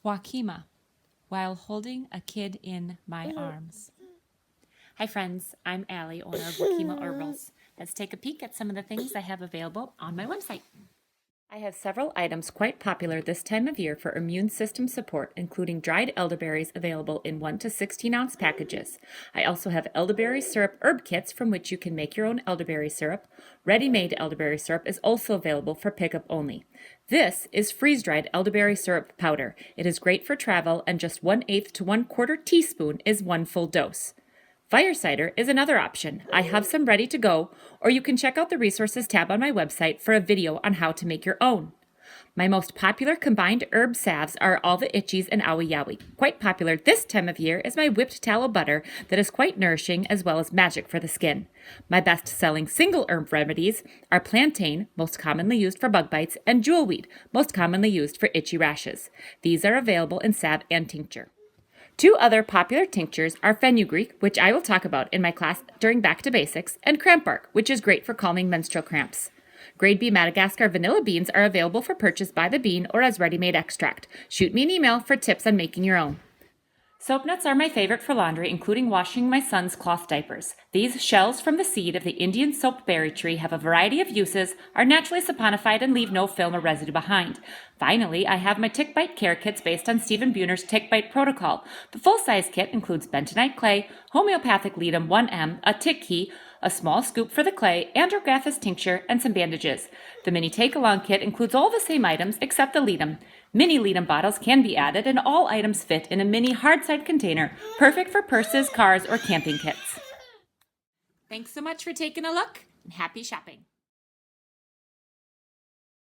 Whakima, while holding a kid in my arms. Hi friends, I'm Allie, owner of Whakima Herbals. Let's take a peek at some of the things I have available on my website. I have several items quite popular this time of year for immune system support, including dried elderberries available in 1 to 16-ounce packages. I also have elderberry syrup herb kits from which you can make your own elderberry syrup. Ready-made elderberry syrup is also available for pickup only. This is freeze-dried elderberry syrup powder. It is great for travel, and just 1/8 to 1/4 teaspoon is 1 full dose. Fire cider is another option. I have some ready to go, or you can check out the resources tab on my website for a video on how to make your own. My most popular combined herb salves are all the itchies and owie yowie. Quite popular this time of year is my whipped tallow butter that is quite nourishing as well as magic for the skin. My best-selling single herb remedies are plantain, most commonly used for bug bites, and jewelweed, most commonly used for itchy rashes. These are available in salve and tincture. Two other popular tinctures are fenugreek, which I will talk about in my class during Back to Basics, and cramp bark, which is great for calming menstrual cramps. Grade B Madagascar vanilla beans are available for purchase by the bean or as ready-made extract. Shoot me an email for tips on making your own. Soap nuts are my favorite for laundry, including washing my son's cloth diapers. These shells from the seed of the Indian soap berry tree have a variety of uses, are naturally saponified, and leave no film or residue behind. Finally, I have my tick bite care kits based on Stephen Buhner's tick bite protocol. The full-size kit includes bentonite clay, homeopathic ledum 1M, a tick key, a small scoop for the clay, andrographis tincture, and some bandages. The mini take-along kit includes all the same items except the ledum. Mini ledum bottles can be added, and all items fit in a mini hard-side container, perfect for purses, cars, or camping kits. Thanks so much for taking a look, and happy shopping.